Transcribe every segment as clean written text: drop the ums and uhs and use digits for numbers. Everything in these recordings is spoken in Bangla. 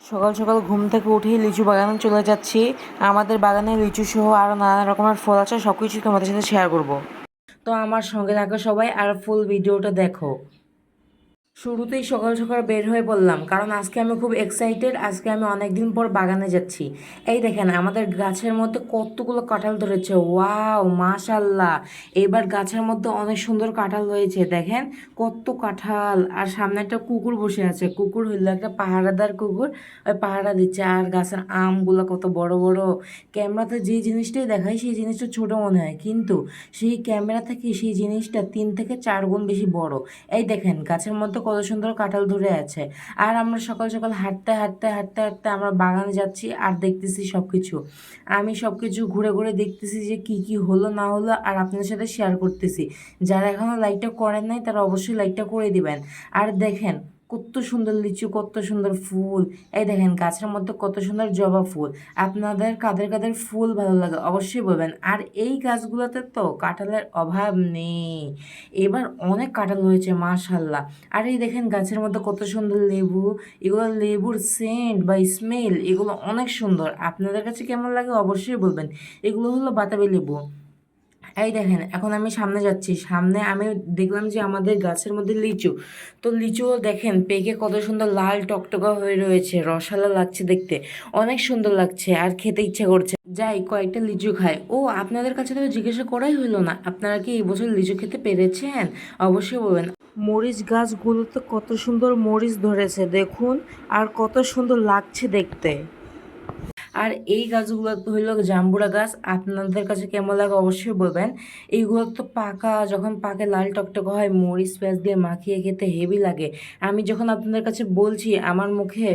সকাল সকাল ঘুম থেকে উঠেই লিচু বাগানে চলে যাচ্ছি। আমাদের বাগানে লিচু সহ আরও নানা রকমের ফল আছে, সব কিছু তোমাদের সাথে শেয়ার করব। তো আমার সঙ্গে থাকো সবাই আর ফুল ভিডিওটা দেখো। শুরুতেই সকাল সকাল বের হয়ে পড়লাম, কারণ আজকে আমি খুব এক্সাইটেড। আজকে আমি অনেকদিন পর বাগানে যাচ্ছি। এই দেখেন আমাদের গাছের মধ্যে কতগুলো কাঁঠাল ধরেছে, ওয়াও মাশাল্লাহ। এবার গাছের মধ্যে অনেক সুন্দর কাঁঠাল হয়েছে, দেখেন কত কাঁঠাল। আর সামনে একটা কুকুর বসে আছে, কুকুর হইলো একটা পাহারাদার কুকুর, ওই পাহারা দিচ্ছে। আর গাছের আমগুলো কত বড় বড়। ক্যামেরাতে যে জিনিসটাই দেখায় সেই জিনিসটা ছোট মনে হয়, কিন্তু সেই ক্যামেরা থেকে সেই জিনিসটা 3 থেকে 4 গুণ বেশি বড়। এই দেখেন গাছের মধ্যে কত সুন্দর কাঁঠাল ধরে আছে। আর আমরা সকাল সকাল হাঁটতে হাঁটতে হাঁটতে হাঁটতে আমরা বাগানে যাচ্ছি আর দেখতেছি সবকিছু। আমি সবকিছু ঘুরে ঘুরে দেখতেছি যে কি কি হলো না হলো, আর আপনাদের সাথে শেয়ার করতেছি। যারা এখনো লাইকটা করেন নাই তারা অবশ্যই লাইকটা করে দিবেন। আর দেখেন কত সুন্দর লিচু, কত সুন্দর ফুল। এই দেখেন গাছের মধ্যে কত সুন্দর জবা ফুল। আপনাদের কাদের কাদের ফুল ভালো লাগে অবশ্যই বলবেন। আর এই গাছগুলোতে তো কাঁঠালের অভাব নেই। এবার অনেক কাঁঠাল হয়েছে মাশাল্লাহ। আর এই দেখেন গাছের মধ্যে কত সুন্দর লেবু। এগুলো লেবুর সেন্ট বা স্মেল, এগুলো অনেক সুন্দর। আপনাদের কাছে কেমন লাগে অবশ্যই বলবেন। এগুলো হলো বাতাবি লেবু। এই দেখেন এখন আমি সামনে যাচ্ছি, সামনে আমি দেখলাম যে আমাদের গাছের মধ্যে লিচু। তো লিচুও দেখেন পেকে কত সুন্দর লাল টকটকা হয়ে রয়েছে, রসালো লাগছে দেখতে, অনেক সুন্দর লাগছে আর খেতে ইচ্ছা করছে। যাই কয়েকটা লিচু খাই। ও আপনাদের কাছে তো জিজ্ঞাসা করাই হইলো না, আপনারা কি এই বছর লিচু খেতে পেরেছেন অবশ্যই বলবেন। মরিচ গাছগুলোতে কত সুন্দর মরিচ ধরেছে দেখুন, আর কত সুন্দর লাগছে দেখতে। আর এই গাছগুলো তো হইলো জাম্বুরা গাছ, আপনাদের কাছে কেমন লাগে অবশ্যই বলবেন। এইগুলো তো পাকা, যখন পাকে লাল টকটকে হয়, মরিচ পেঁয়াজ দিয়ে মাখিয়ে খেতে হেভি লাগে। আমি যখন আপনাদের কাছে বলছি আমার মুখে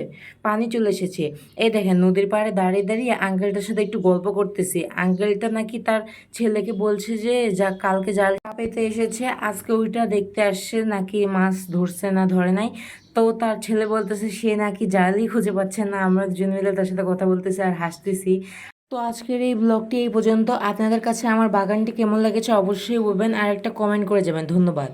পানি চলে এসেছে। এই দেখেন নদীর পাড়ে দাঁড়িয়ে দাঁড়িয়ে আঙ্কেলটার সাথে একটু গল্প করতেছি। আঙ্কেলটা নাকি তার ছেলেকে বলছে যে যা কালকে জাল পেতে এসেছে, আজকে ওইটা দেখতে আসছে নাকি মাছ ধরছে না ধরে নাই। তো তার ছেলে বলতেছে সে নাকি জালই খুঁজে পাচ্ছে না। আমরা দুজন মিলে তার সাথে কথা বলতেছি আর হাসতেছি। তো আজকের এই ব্লগটি এই পর্যন্ত। আপনাদের কাছে আমার বাগানটি কেমন লেগেছে অবশ্যই বলবেন, আর একটা কমেন্ট করে যাবেন। ধন্যবাদ।